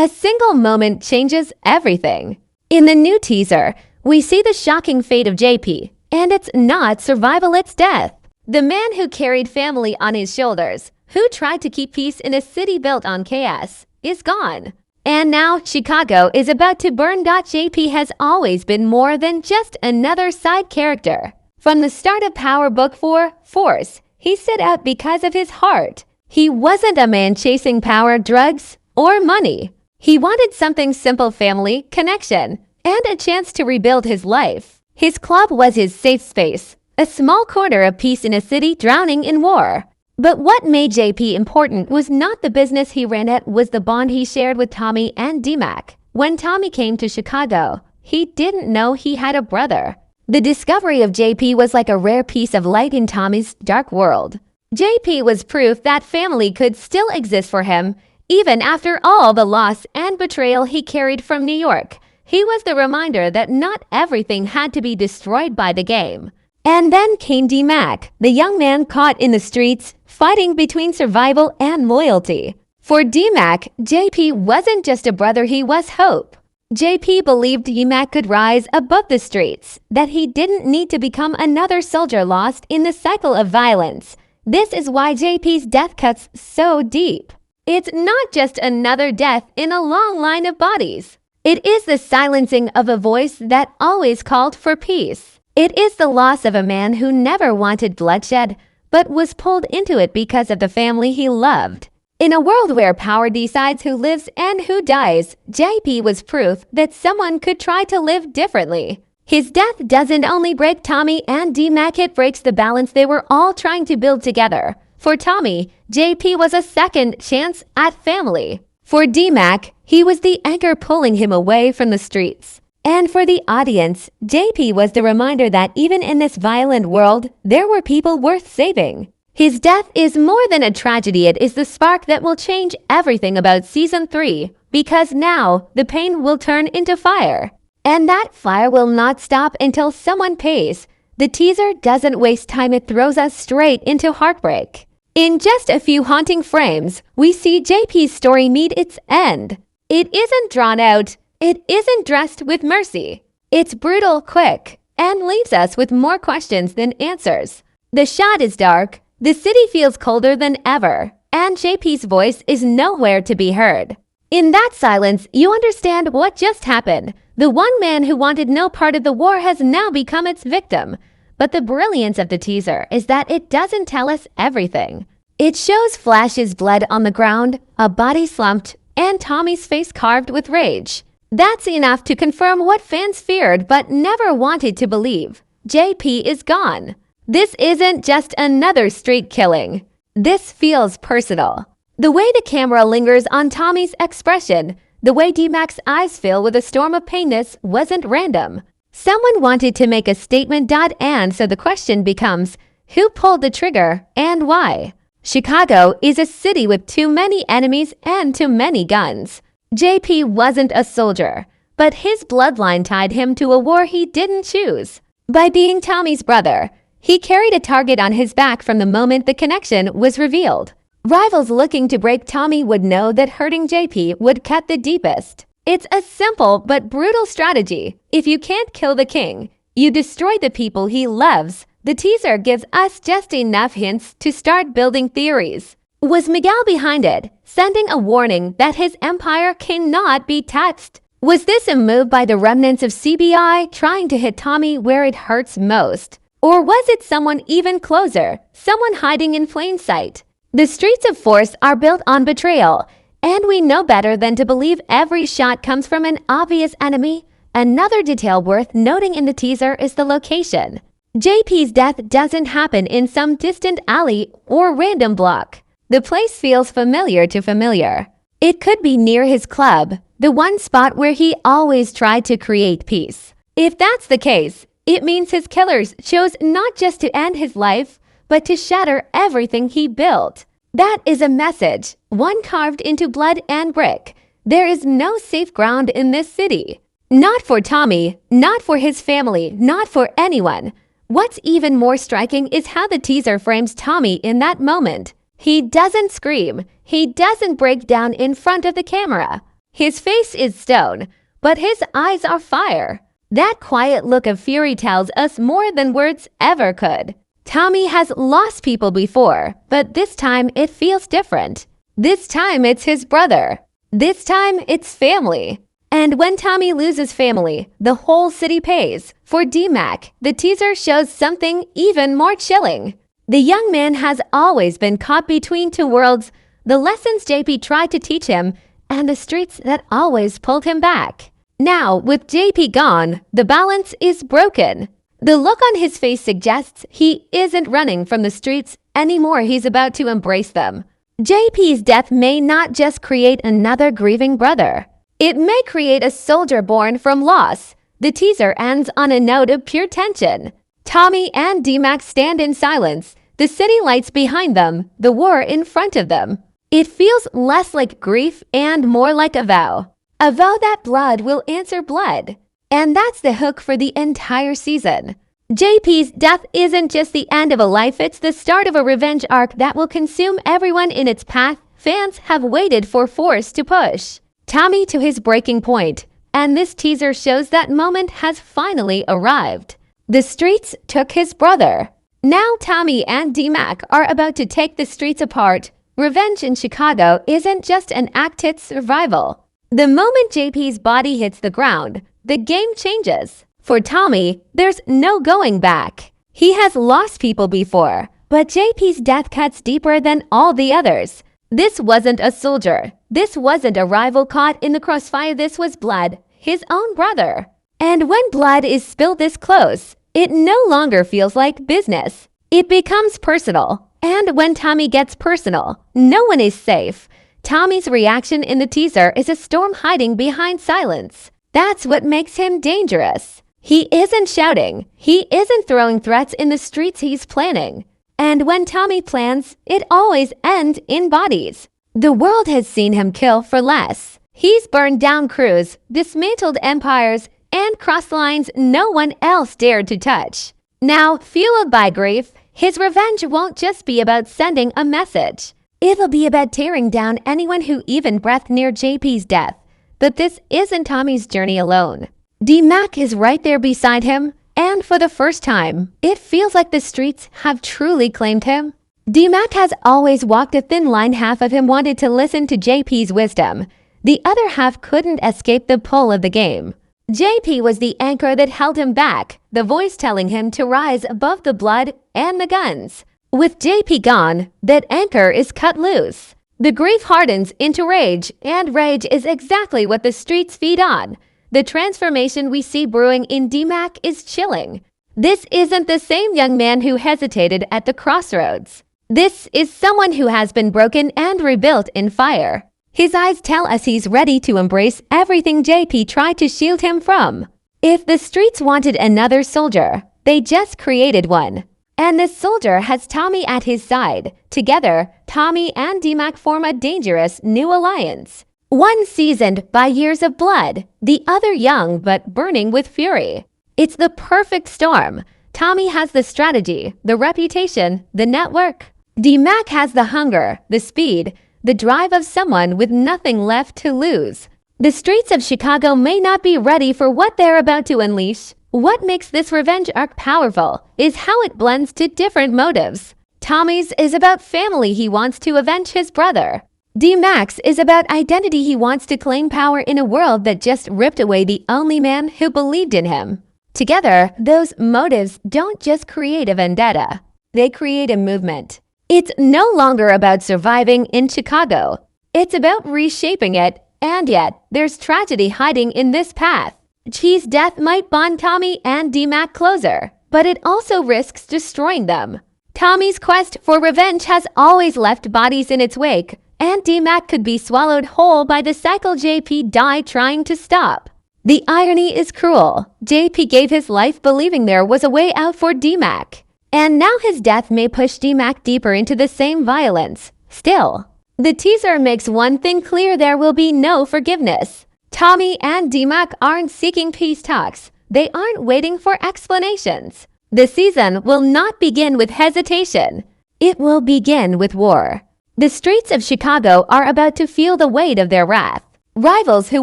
A single moment changes everything. In the new teaser, we see the shocking fate of JP, and it's not survival, it's death. The man who carried family on his shoulders, who tried to keep peace in a city built on chaos, is gone. And now Chicago is about to burn. JP has always been more than just another side character. From the start of Power Book 4, Force, he set out because of his heart. He wasn't a man chasing power, drugs, or money. He wanted something simple: family, connection, and a chance to rebuild his life. His club was his safe space, a small corner of peace in a city drowning in war. But what made JP important was not the business he ran, it was the bond he shared with Tommy and D-Mac. When Tommy came to Chicago, he didn't know he had a brother. The discovery of JP was like a rare piece of light in Tommy's dark world. JP was proof that family could still exist for him, even after all the loss and betrayal he carried from New York. He was the reminder that not everything had to be destroyed by the game. And then came D-Mac, the young man caught in the streets, fighting between survival and loyalty. For D-Mac, JP wasn't just a brother, he was hope. JP believed D-Mac could rise above the streets, that he didn't need to become another soldier lost in the cycle of violence. This is why JP's death cuts so deep. It's not just another death in a long line of bodies. It is the silencing of a voice that always called for peace. It is the loss of a man who never wanted bloodshed, but was pulled into it because of the family he loved. In a world where power decides who lives and who dies, JP was proof that someone could try to live differently. His death doesn't only break Tommy and D-Mac, it breaks the balance they were all trying to build together. For Tommy, JP was a second chance at family. For D-Mac, he was the anchor pulling him away from the streets. And for the audience, JP was the reminder that even in this violent world, there were people worth saving. His death is more than a tragedy, it is the spark that will change everything about Season 3, because now the pain will turn into fire. And that fire will not stop until someone pays. The teaser doesn't waste time, it throws us straight into heartbreak. In just a few haunting frames, we see JP's story meet its end. It isn't drawn out. It isn't dressed with mercy. It's brutal, quick, and leaves us with more questions than answers. The shot is dark, the city feels colder than ever, and JP's voice is nowhere to be heard. In that silence, you understand what just happened. The one man who wanted no part of the war has now become its victim. But the brilliance of the teaser is that it doesn't tell us everything. It shows Flash's blood on the ground, a body slumped, and Tommy's face carved with rage. That's enough to confirm what fans feared but never wanted to believe. JP is gone. This isn't just another street killing. This feels personal. The way the camera lingers on Tommy's expression, the way D-Mac's eyes fill with a storm of pain, this wasn't random. Someone wanted to make a statement. And so the question becomes, who pulled the trigger and why? Chicago is a city with too many enemies and too many guns. JP wasn't a soldier, but his bloodline tied him to a war he didn't choose. By being Tommy's brother, he carried a target on his back from the moment the connection was revealed. Rivals looking to break Tommy would know that hurting JP would cut the deepest. It's a simple but brutal strategy. If you can't kill the king, you destroy the people he loves. The teaser gives us just enough hints to start building theories. Was Miguel behind it, sending a warning that his empire cannot be touched? Was this a move by the remnants of CBI trying to hit Tommy where it hurts most? Or was it someone even closer, someone hiding in plain sight? The streets of Force are built on betrayal, and we know better than to believe every shot comes from an obvious enemy. Another detail worth noting in the teaser is the location. JP's death doesn't happen in some distant alley or random block. The place feels familiar to familiar. It could be near his club, the one spot where he always tried to create peace. If that's the case, it means his killers chose not just to end his life, but to shatter everything he built. That is a message, one carved into blood and brick. There is no safe ground in this city. Not for Tommy, not for his family, not for anyone. What's even more striking is how the teaser frames Tommy in that moment. He doesn't scream. He doesn't break down in front of the camera. His face is stone, but his eyes are fire. That quiet look of fury tells us more than words ever could. Tommy has lost people before, but this time it feels different. This time it's his brother. This time it's family. And when Tommy loses family, the whole city pays. For D-Mac, the teaser shows something even more chilling. The young man has always been caught between two worlds, the lessons JP tried to teach him, and the streets that always pulled him back. Now, with JP gone, the balance is broken. The look on his face suggests he isn't running from the streets anymore, he's about to embrace them. JP's death may not just create another grieving brother. It may create a soldier born from loss. The teaser ends on a note of pure tension. Tommy and D-Mac stand in silence, the city lights behind them, the war in front of them. It feels less like grief and more like a vow. A vow that blood will answer blood. And that's the hook for the entire season. JP's death isn't just the end of a life, it's the start of a revenge arc that will consume everyone in its path fans have waited for force to push Tommy to his breaking point. And this teaser shows that moment has finally arrived. The streets took his brother. Now Tommy and D-Mac are about to take the streets apart. Revenge in Chicago isn't just an act, it's survival. The moment JP's body hits the ground, the game changes. For Tommy, there's no going back. He has lost people before, but JP's death cuts deeper than all the others. This wasn't a soldier. This wasn't a rival caught in the crossfire. This was blood, his own brother. And when blood is spilled this close, it no longer feels like business. It becomes personal. And when Tommy gets personal, no one is safe. Tommy's reaction in the teaser is a storm hiding behind silence. That's what makes him dangerous. He isn't shouting. He isn't throwing threats in the streets, he's planning. And when Tommy plans, it always ends in bodies. The world has seen him kill for less. He's burned down crews, dismantled empires, and crossed lines no one else dared to touch. Now, fueled by grief, his revenge won't just be about sending a message. It'll be about tearing down anyone who even breathed near JP's death. But this isn't Tommy's journey alone. D-Mac is right there beside him, and for the first time, it feels like the streets have truly claimed him. D-Mac has always walked a thin line. Half of him wanted to listen to JP's wisdom. The other half couldn't escape the pull of the game. JP was the anchor that held him back, the voice telling him to rise above the blood and the guns. With JP gone, that anchor is cut loose. The grief hardens into rage, and rage is exactly what the streets feed on. The transformation we see brewing in D-Mac is chilling. This isn't the same young man who hesitated at the crossroads. This is someone who has been broken and rebuilt in fire. His eyes tell us he's ready to embrace everything JP tried to shield him from. If the streets wanted another soldier, they just created one. And this soldier has Tommy at his side. Together, Tommy and D-Mac form a dangerous new alliance. One seasoned by years of blood, the other young but burning with fury. It's the perfect storm. Tommy has the strategy, the reputation, the network. D-Mac has the hunger, the speed, the drive of someone with nothing left to lose. The streets of Chicago may not be ready for what they're about to unleash. What makes this revenge arc powerful is how it blends to different motives. Tommy's is about family, he wants to avenge his brother. D-Mac's is about identity, he wants to claim power in a world that just ripped away the only man who believed in him. Together, those motives don't just create a vendetta. They create a movement. It's no longer about surviving in Chicago. It's about reshaping it, and yet there's tragedy hiding in this path. G's death might bond Tommy and D-Mac closer, but it also risks destroying them. Tommy's quest for revenge has always left bodies in its wake, and D-Mac could be swallowed whole by the cycle JP died trying to stop. The irony is cruel. JP gave his life believing there was a way out for D-Mac. And now his death may push D-Mac deeper into the same violence. Still, the teaser makes one thing clear: there will be no forgiveness. Tommy and D-Mac aren't seeking peace talks. They aren't waiting for explanations. The season will not begin with hesitation. It will begin with war. The streets of Chicago are about to feel the weight of their wrath. Rivals who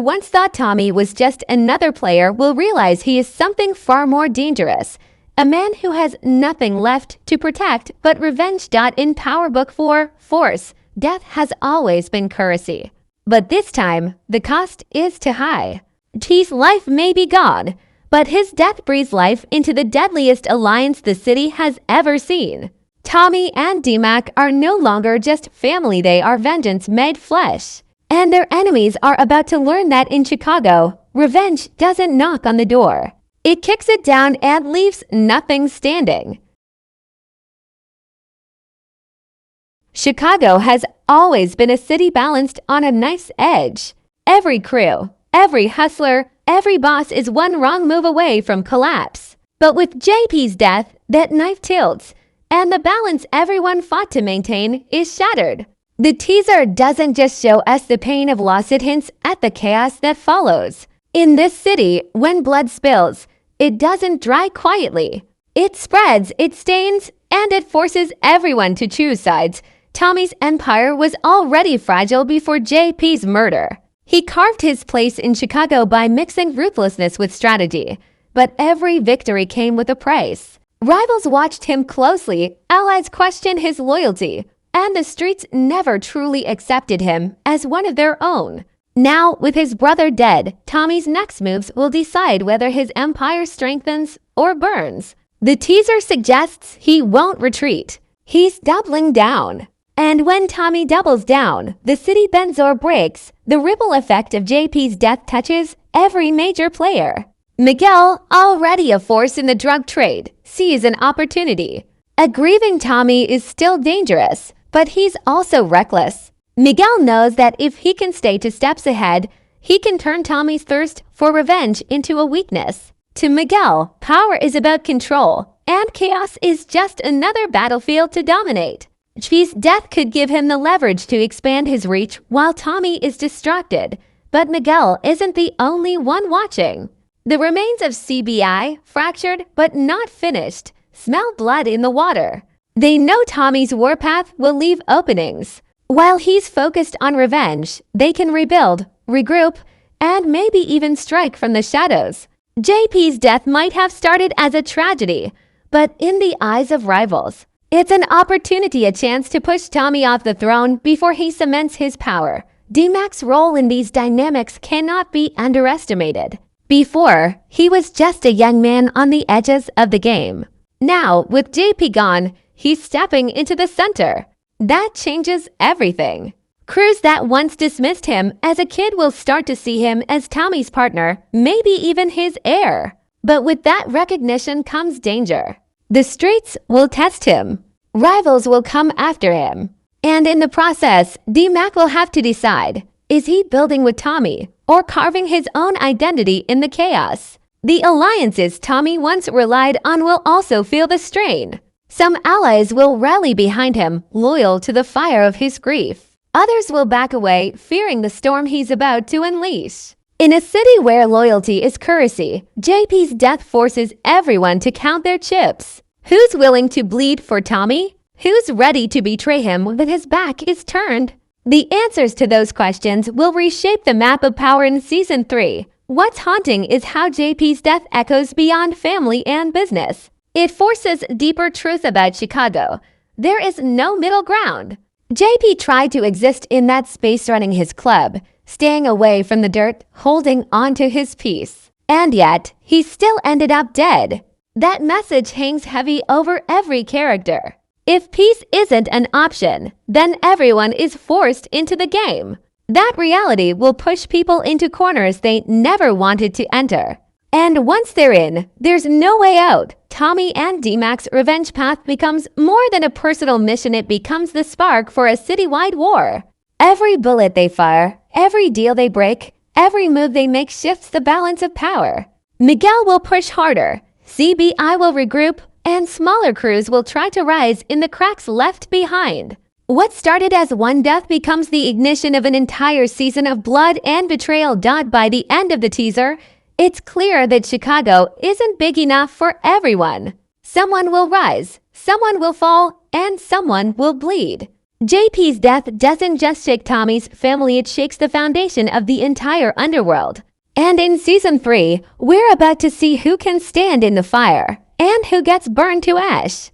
once thought Tommy was just another player will realize he is something far more dangerous. A man who has nothing left to protect but revenge. In Power Book 4, Force, death has always been currency. But this time, the cost is too high. T's life may be gone, but his death breathes life into the deadliest alliance the city has ever seen. Tommy and D-Mac are no longer just family, they are vengeance made flesh. And their enemies are about to learn that in Chicago, revenge doesn't knock on the door. It kicks it down and leaves nothing standing. Chicago has always been a city balanced on a knife's edge. Every crew, every hustler, every boss is one wrong move away from collapse. But with JP's death, that knife tilts, and the balance everyone fought to maintain is shattered. The teaser doesn't just show us the pain of loss, it hints at the chaos that follows. In this city, when blood spills, it doesn't dry quietly. It spreads, it stains, and it forces everyone to choose sides. Tommy's empire was already fragile before JP's murder. He carved his place in Chicago by mixing ruthlessness with strategy, but every victory came with a price. Rivals watched him closely, allies questioned his loyalty, and the streets never truly accepted him as one of their own. Now, with his brother dead, Tommy's next moves will decide whether his empire strengthens or burns. The teaser suggests he won't retreat. He's doubling down. And when Tommy doubles down, the city bends or breaks. The ripple effect of JP's death touches every major player. Miguel, already a force in the drug trade, sees an opportunity. A grieving Tommy is still dangerous, but he's also reckless. Miguel knows that if he can stay 2 steps ahead, he can turn Tommy's thirst for revenge into a weakness. To Miguel, power is about control, and chaos is just another battlefield to dominate. G's death could give him the leverage to expand his reach while Tommy is distracted, but Miguel isn't the only one watching. The remains of CBI, fractured but not finished, smell blood in the water. They know Tommy's warpath will leave openings. While he's focused on revenge, they can rebuild, regroup, and maybe even strike from the shadows. JP's death might have started as a tragedy, but in the eyes of rivals, it's an opportunity, a chance to push Tommy off the throne before he cements his power. D-Mac's role in these dynamics cannot be underestimated. Before, he was just a young man on the edges of the game. Now, with JP gone, he's stepping into the center. That changes everything. Crews that once dismissed him as a kid will start to see him as Tommy's partner, maybe even his heir. But with that recognition comes danger. The streets will test him. Rivals will come after him. And in the process, D-Mac will have to decide, is he building with Tommy or carving his own identity in the chaos? The alliances Tommy once relied on will also feel the strain. Some allies will rally behind him, loyal to the fire of his grief. Others will back away, fearing the storm he's about to unleash. In a city where loyalty is currency, JP's death forces everyone to count their chips. Who's willing to bleed for Tommy? Who's ready to betray him when his back is turned? The answers to those questions will reshape the map of power in Season 3. What's haunting is how JP's death echoes beyond family and business. It forces deeper truth about Chicago. There is no middle ground. JP tried to exist in that space running his club, staying away from the dirt, holding on to his peace. And yet, he still ended up dead. That message hangs heavy over every character. If peace isn't an option, then everyone is forced into the game. That reality will push people into corners they never wanted to enter. And once they're in, there's no way out. Tommy and D-Mac's revenge path becomes more than a personal mission, it becomes the spark for a citywide war. Every bullet they fire, every deal they break, every move they make shifts the balance of power. Miguel will push harder, CBI will regroup, and smaller crews will try to rise in the cracks left behind. What started as one death becomes the ignition of an entire season of blood and betrayal. By the end of the teaser, it's clear that Chicago isn't big enough for everyone. Someone will rise, someone will fall, and someone will bleed. JP's death doesn't just shake Tommy's family, it shakes the foundation of the entire underworld. And in Season 3, we're about to see who can stand in the fire and who gets burned to ash.